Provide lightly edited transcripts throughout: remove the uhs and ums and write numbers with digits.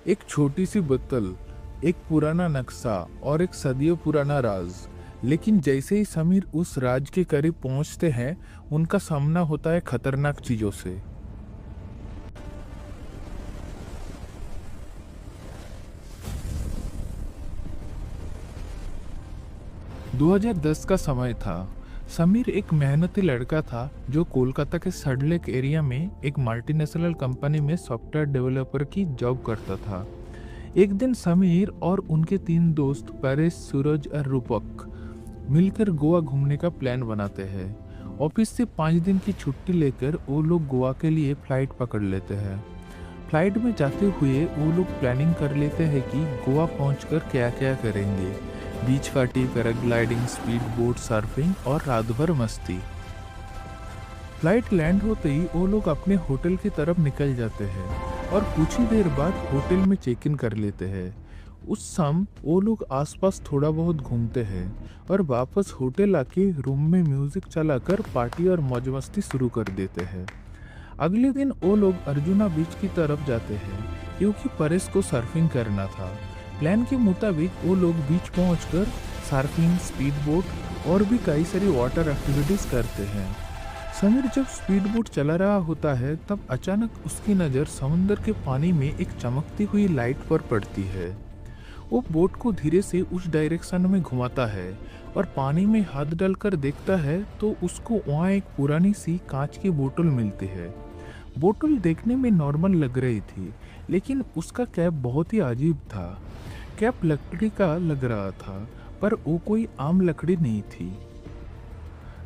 एक छोटी सी बोतल, एक पुराना नक्शा और एक सदियों पुराना राज। लेकिन जैसे ही समीर उस राज के करीब पहुंचते हैं, उनका सामना होता है खतरनाक चीजों से। 2010 का समय था। समीर एक मेहनती लड़का था जो कोलकाता के सल्टलेक एरिया में एक मल्टीनेशनल कंपनी में सॉफ्टवेयर डेवलपर की जॉब करता था। एक दिन समीर और उनके 3 दोस्त परेश, सूरज और रूपक मिलकर गोवा घूमने का प्लान बनाते हैं। ऑफिस से 5 दिन की छुट्टी लेकर वो लोग गोवा के लिए फ्लाइट पकड़ लेते हैं। फ्लाइट में जाते हुए वो लोग प्लानिंग कर लेते हैं कि गोवा पहुंचकर क्या क्या करेंगे। Beach party, paragliding, speed boat, surfing और रात भर मस्ती। फ्लाइट लैंड होते ही वो लोग अपने होटल की तरफ निकल जाते हैं और कुछ ही देर बाद होटल में चेक इन कर लेते हैं। उस शाम वो लोग आसपास थोड़ा बहुत घूमते हैं और वापस होटल आके रूम में म्यूजिक चलाकर पार्टी और मौज मस्ती शुरू कर देते हैं। अगले दिन वो लोग अर्जुना बीच की तरफ जाते हैं क्योंकि परेश को सर्फिंग करना था। प्लान के मुताबिक वो लोग बीच पहुंचकर सर्फिंग, स्पीड बोट और भी कई सारी वाटर एक्टिविटीज करते हैं। समीर जब स्पीड बोट चला रहा होता है तब अचानक उसकी नज़र समुद्र के पानी में एक चमकती हुई लाइट पर पड़ती है। वो बोट को धीरे से उस डायरेक्शन में घुमाता है और पानी में हाथ डालकर देखता है तो उसको वहाँ एक पुरानी सी कांच की बोतल मिलती है। बोतल देखने में नॉर्मल लग रही थी, लेकिन उसका कैप बहुत ही अजीब था। कैप लकड़ी का लग रहा था, पर वो कोई आम लकड़ी नहीं थी।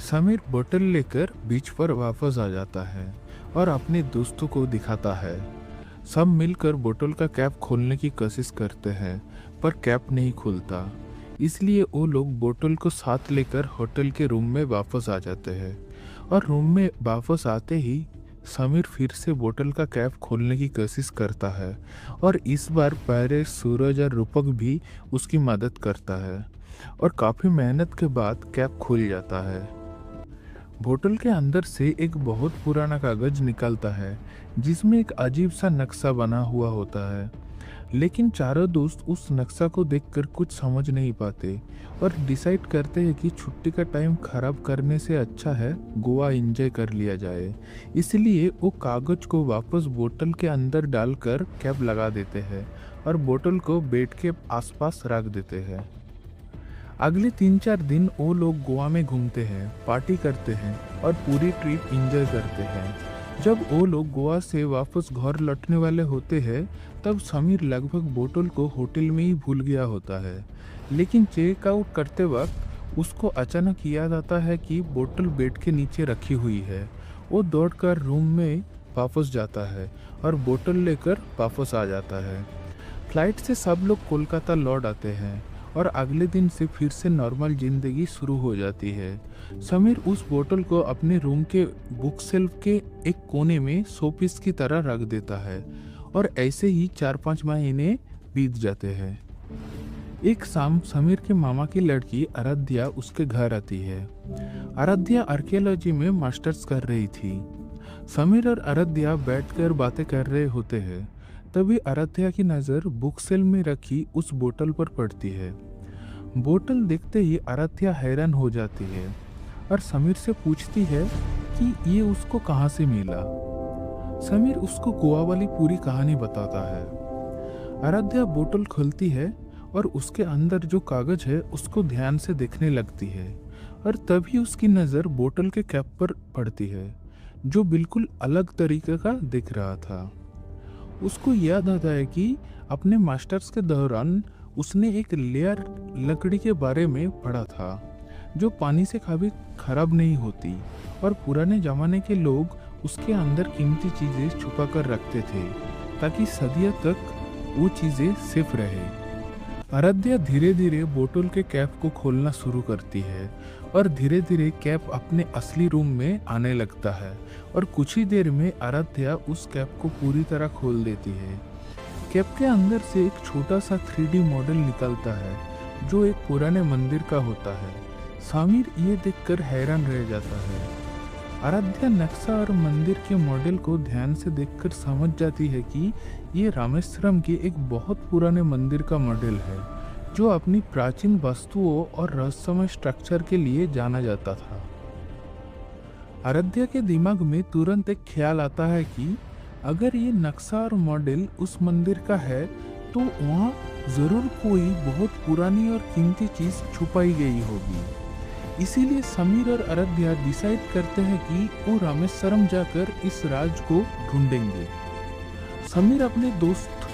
समीर बोतल लेकर बीच पर वापस आ जाता है और अपने दोस्तों को दिखाता है। सब मिलकर बोतल का कैप खोलने की कोशिश करते हैं, पर कैप नहीं खुलता। इसलिए वो लोग बोतल को साथ लेकर होटल के रूम में वापस आ जाते हैं और रूम में वापस आते ही समीर फिर से बोतल का कैप खोलने की कोशिश करता है और इस बार परेश, सूरज और रूपक भी उसकी मदद करता है और काफ़ी मेहनत के बाद कैप खुल जाता है। बोतल के अंदर से एक बहुत पुराना कागज निकलता है जिसमें एक अजीब सा नक्शा बना हुआ होता है। लेकिन चारों दोस्त उस नक्शा को देखकर कुछ समझ नहीं पाते और डिसाइड करते हैं कि छुट्टी का टाइम खराब करने से अच्छा है गोवा एंजॉय कर लिया जाए। इसलिए वो कागज को वापस बोतल के अंदर डालकर कैप लगा देते हैं और बोतल को बेड के आसपास रख देते हैं। अगले 3-4 दिन वो लोग गोवा में घूमते हैं, पार्टी करते हैं और पूरी ट्रिप एंजॉय करते हैं। जब वो लोग गोवा से वापस घर लौटने वाले होते हैं तब समीर लगभग बोतल को होटल में ही भूल गया होता है। लेकिन चेक आउट करते वक्त उसको अचानक याद आता है कि बोतल बेड के नीचे रखी हुई है। वो दौड़कर रूम में वापस जाता है और बोतल लेकर वापस आ जाता है। फ्लाइट से सब लोग कोलकाता लौट आते हैं और अगले दिन से फिर से नॉर्मल जिंदगी शुरू हो जाती है। समीर उस बोतल को अपने रूम के बुक शेल्फ के एक कोने में शोपीस की तरह रख देता है और ऐसे ही 4-5 महीने बीत जाते हैं। एक शाम समीर के मामा की लड़की आराध्या उसके घर आती है। आराध्या आर्कियोलॉजी में मास्टर्स कर रही थी। समीर और आराध्या बैठकर बातें कर रहे होते हैं। तभी आराध्या की नज़र बुक शेल्फ में रखी उस बोतल पर पड़ती है। बोतल देखते ही आराध्या हैरान हो जाती है और समीर से पूछती है कि ये उसको कहाँ से मिला। समीर उसको गोवा वाली पूरी कहानी बताता है। आराध्या बोतल खोलती है और उसके अंदर जो कागज है उसको ध्यान से देखने लगती है और तभी उसकी नज़र बोतल के कैप पर पड़ती है जो बिल्कुल अलग तरीके का दिख रहा था। उसको याद आता है कि अपने मास्टर्स के दौरान उसने एक लेयर लकड़ी के बारे में पढ़ा था जो पानी से कभी खराब नहीं होती और पुराने ज़माने के लोग उसके अंदर कीमती चीज़ें छुपा कर रखते थे ताकि सदियों तक वो चीज़ें सेफ रहे। आराध्या धीरे धीरे बोतल के कैप को खोलना शुरू करती है और धीरे धीरे कैप अपने असली रूम में आने लगता है और कुछ ही देर में आराध्या उस कैप को पूरी तरह खोल देती है। कैप के अंदर से एक छोटा सा 3D मॉडल निकलता है जो एक पुराने मंदिर का होता है। समीर ये देखकर हैरान रह जाता है। आराध्या नक्शा और मंदिर के मॉडल को ध्यान से देखकर समझ जाती है कि ये रामेश्वरम के एक बहुत पुराने मंदिर का मॉडल है, जो अपनी प्राचीन वस्तुओं और रहस्यमय स्ट्रक्चर के लिए जाना जाता था। आराध्या के दिमाग में तुरंत एक ख्याल आता है कि अगर ये नक्शा और मॉडल उस मंदिर का है, तो वहाँ जरूर कोई बहुत पुरानी और कीमती चीज छुपाई गई होगी। इसीलिए समीर और आराध्या डिसाइड करते हैं कि वो रामेश्वरम जाकर इस राज को ढूंढेंगे। समीर अपने दोस्त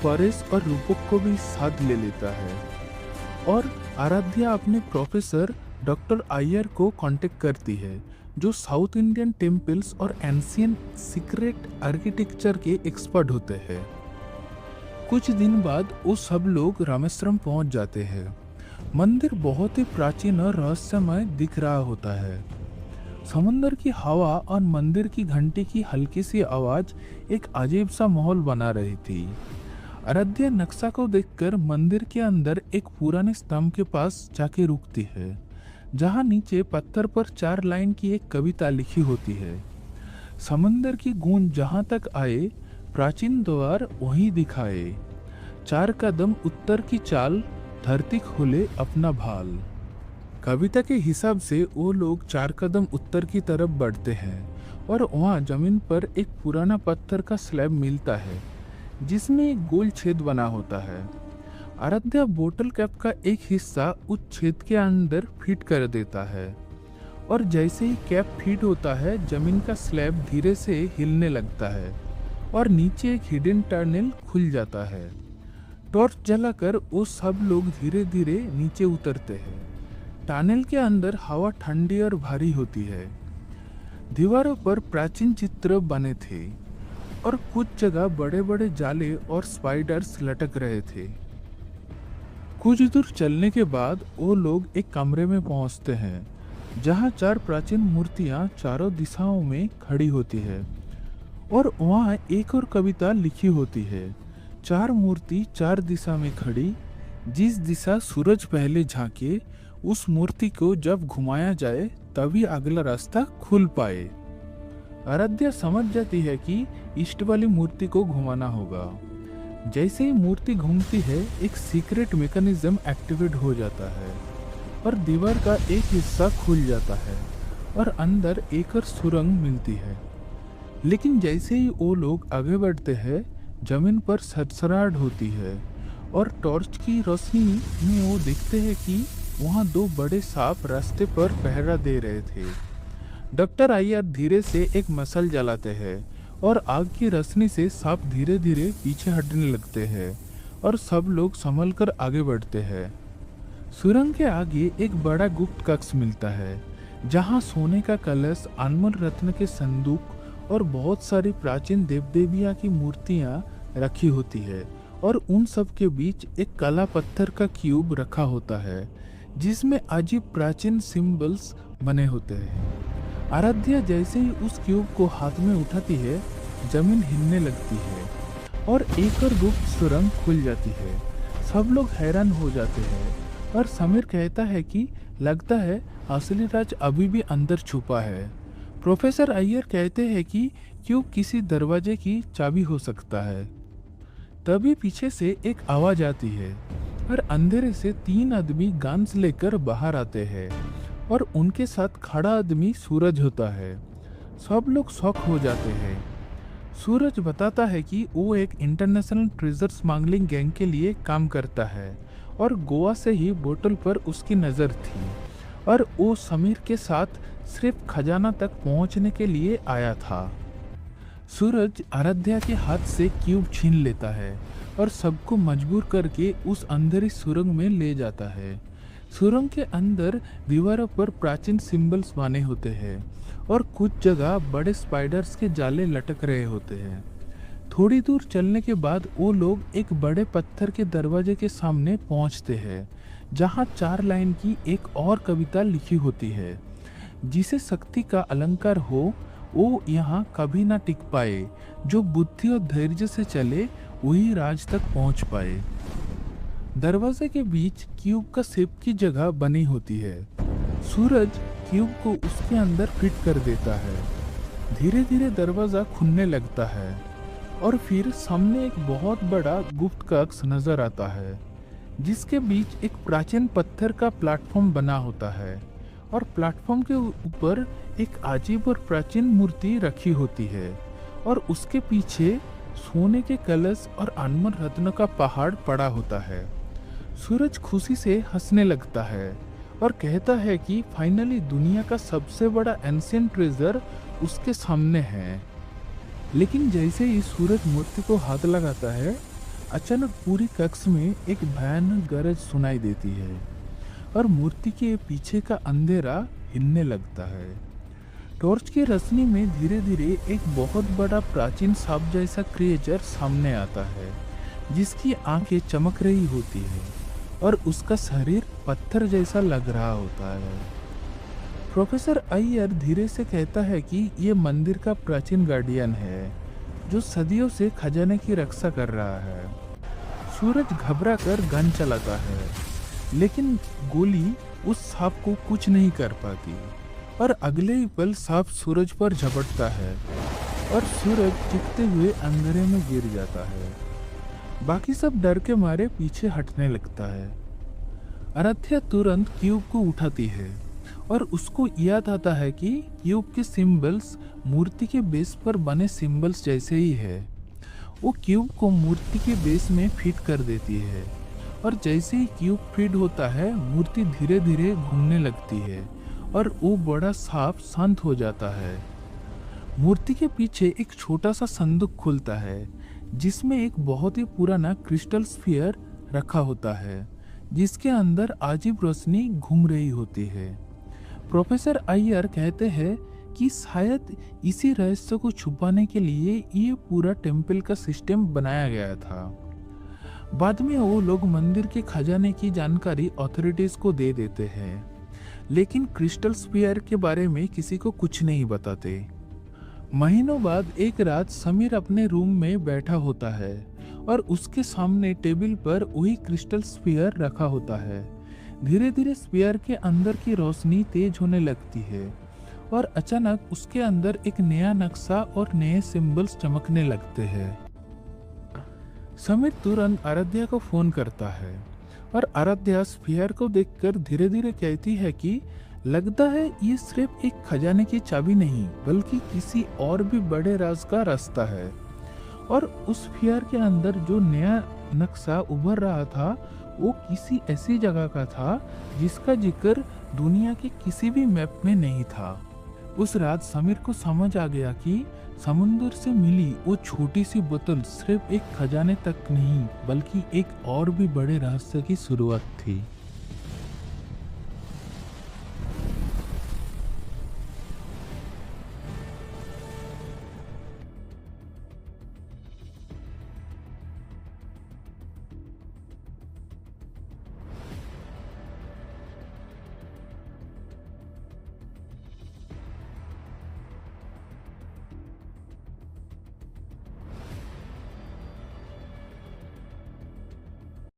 परेश और रूपक को भी साथ ले लेता है और आराध्या अपने प्रोफेसर डॉक्टर अय्यर को कांटेक्ट करती है, जो साउथ इंडियन टेम्पल्स और एंशियंट सीक्रेट आर्किटेक्चर के एक्सपर्ट होते हैं। कुछ दिन बाद वो सब लोग रामेश्वरम पहुंच जाते हैं। मंदिर बहुत ही प्राचीन और रहस्यमय दिख रहा होता है। समंदर की हवा और मंदिर की घंटी की हल्की सी आवाज एक अजीब सा माहौल बना रही थी। आराध्या नक्शा को देखकर मंदिर के अंदर एक पुराने स्तंभ के पास जाके रुकती है, जहां नीचे पत्थर पर 4 लाइन की एक कविता लिखी होती है। समंदर की गूंज जहां तक आए, प्राचीन द्वार वहीं दिखाए, 4 कदम उत्तर की चाल, धरती खोले अपना भाल। कविता के हिसाब से वो लोग 4 कदम उत्तर की तरफ बढ़ते हैं और वहाँ जमीन पर एक पुराना पत्थर का स्लैब मिलता है, जिसमें एक गोल छेद बना होता है। आराध्या बोतल कैप का एक हिस्सा उस छेद के अंदर फिट कर देता है और जैसे ही कैप फिट होता है, जमीन का स्लैब धीरे से हिलने लगता है और नीचे एक हिडन टनल खुल जाता है। टॉर्च जलाकर वो सब लोग धीरे धीरे नीचे उतरते हैं। टनल के अंदर हवा ठंडी और भारी होती है। दीवारों पर प्राचीन चित्र बने थे और कुछ जगह बड़े बड़े जाले और स्पाइडर्स लटक रहे थे। कुछ दूर चलने के बाद वो लोग एक कमरे में पहुंचते हैं, जहां 4 प्राचीन मूर्तियां चारों दिशाओं में खड़ी होती है और वहां एक और कविता लिखी होती है। 4 मूर्ति 4 दिशा में खड़ी, जिस दिशा सूरज पहले झांके, उस मूर्ति को जब घुमाया जाए तभी अगला रास्ता खुल पाए। आराध्या समझ जाती है कि ईस्ट वाली मूर्ति को घुमाना होगा। जैसे ही मूर्ति घूमती है, एक सीक्रेट मैकेनिज्म एक्टिवेट हो जाता है और दीवार का एक हिस्सा खुल जाता है और अंदर एक और सुरंग मिलती है। लेकिन जैसे ही वो लोग आगे बढ़ते हैं, जमीन पर सरसराहट होती है और टॉर्च की रोशनी में वो देखते हैं कि वहाँ 2 बड़े सांप रास्ते पर पहरा दे रहे थे। डॉक्टर अय्यर धीरे से एक मशाल जलाते हैं और आग की रोशनी से सांप धीरे धीरे पीछे हटने लगते हैं और सब लोग संभल कर आगे बढ़ते हैं। सुरंग के आगे एक बड़ा गुप्त कक्ष मिलता है, जहाँ सोने का कलश, अनमोल रत्न के संदूक और बहुत सारी प्राचीन देव देवियाँ की मूर्तियाँ रखी होती है और उन सब के बीच एक काला पत्थर का क्यूब रखा होता है, जिसमें अजीब प्राचीन सिंबल्स बने होते हैं। आराध्या जैसे ही उस क्यूब को हाथ में उठाती है, जमीन हिलने लगती है और एक और गुप्त सुरंग खुल जाती है। सब लोग हैरान हो जाते हैं और समीर कहता है कि लगता है असली राज अभी भी अंदर छुपा है। प्रोफेसर अय्यर कहते हैं कि क्यूब किसी दरवाजे की चाबी हो सकता है। तभी पीछे से एक आवाज आती है और अंधेरे से 3 आदमी गन्स लेकर बाहर आते हैं और उनके साथ खड़ा आदमी सूरज होता है। सब लोग शॉक हो जाते हैं। सूरज बताता है कि वो एक इंटरनेशनल ट्रेजर स्मगलिंग गैंग के लिए काम करता है और गोवा से ही बोतल पर उसकी नज़र थी और वो समीर के साथ सिर्फ खजाना तक पहुंचने के लिए आया था। सूरज आराध्या के हाथ से क्यूब छीन लेता है और सबको मजबूर करके उस अंधेरी सुरंग में ले जाता है। सुरंग के अंदर दीवारों पर प्राचीन सिंबल्स बने होते हैं और कुछ जगह बड़े स्पाइडर्स के जाले लटक रहे होते हैं। थोड़ी दूर चलने के बाद वो लोग एक बड़े पत्थर के दरवाजे के सामने पहुंचते हैं, जहां 4 लाइन की एक और कविता लिखी होती है। जिसे शक्ति का अलंकार हो, वो यहाँ कभी ना टिक पाए, जो बुद्धि और धैर्य से चले वही राज तक पहुँच पाए। दरवाजे के बीच क्यूब का शेप की जगह बनी होती है। सूरज क्यूब को उसके अंदर फिट कर देता है। धीरे धीरे दरवाजा खुलने लगता है और फिर सामने एक बहुत बड़ा गुप्त कक्ष नजर आता है, जिसके बीच एक प्राचीन पत्थर का प्लेटफॉर्म बना होता है और प्लेटफॉर्म के ऊपर एक अजीब और प्राचीन मूर्ति रखी होती है और उसके पीछे सोने के कलश और अनमोल रत्न का पहाड़ पड़ा होता है। सूरज खुशी से हंसने लगता है और कहता है कि फाइनली दुनिया का सबसे बड़ा एंशिएंट ट्रेजर उसके सामने है। लेकिन जैसे ही सूरज मूर्ति को हाथ लगाता है, अचानक पूरी कक्ष में एक भयानक गरज सुनाई देती है और मूर्ति के पीछे का अंधेरा हिलने लगता है। टॉर्च की रोशनी में धीरे धीरे एक बहुत बड़ा प्राचीन सांप जैसा क्रिएचर सामने आता है, जिसकी आंखें चमक रही होती है और उसका शरीर पत्थर जैसा लग रहा होता है। प्रोफेसर अय्यर धीरे से कहता है कि ये मंदिर का प्राचीन गार्डियन है, जो सदियों से खजाने की रक्षा कर रहा है। सूरज घबरा कर गन चलाता है, लेकिन गोली उस सांप को कुछ नहीं कर पाती और अगले ही पल सांप सूरज पर झपटता है और सूरज चीखते हुए अंधेरे में गिर जाता है। बाकी सब डर के मारे पीछे हटने लगता है। आराध्या तुरंत क्यूब को उठाती है और उसको याद आता है कि क्यूब के सिंबल्स मूर्ति के बेस पर बने सिंबल्स जैसे ही है। वो क्यूब को मूर्ति के बेस में फिट कर देती है और जैसे ही क्यूब फिट होता है, मूर्ति धीरे धीरे घूमने लगती है और वो बड़ा सांप शांत हो जाता है। मूर्ति के पीछे एक छोटा सा संदूक खुलता है, जिसमें एक बहुत ही पुराना क्रिस्टल स्फीयर रखा होता है, जिसके अंदर अजीब रोशनी घूम रही होती है। प्रोफेसर अय्यर कहते हैं कि शायद इसी रहस्य को छुपाने के लिए ये पूरा टेम्पल का सिस्टम बनाया गया था। बाद में वो लोग मंदिर के खजाने की जानकारी अथॉरिटीज को दे देते हैं, लेकिन क्रिस्टल स्फीयर के बारे में किसी को कुछ नहीं बताते। महीनों बाद एक रात समीर अपने रूम में बैठा होता है और उसके सामने टेबल पर वही क्रिस्टल स्फीयर रखा होता है। धीरे धीरे स्फीयर के अंदर की रोशनी तेज होने लगती है और अचानक उसके अंदर एक नया नक्शा और नए सिंबल्स चमकने लगते हैं। समीर तुरंत आराध्या को फोन करता है और आराध्या स्फीयर को देखकर धीरे धीरे कहती है कि लगता है ये सिर्फ एक खजाने की चाबी नहीं, बल्कि किसी और भी बड़े राज का रास्ता है। और उस स्फीयर के अंदर जो नया नक्शा उभर रहा था, वो किसी ऐसी जगह का था जिसका जिक्र दुनिया के किसी भी मैप में नहीं था। उस रात समीर को समझ आ गया कि समुद्र से मिली वो छोटी सी बोतल सिर्फ एक खजाने तक नहीं, बल्कि एक और भी बड़े रहस्य की शुरुआत थी।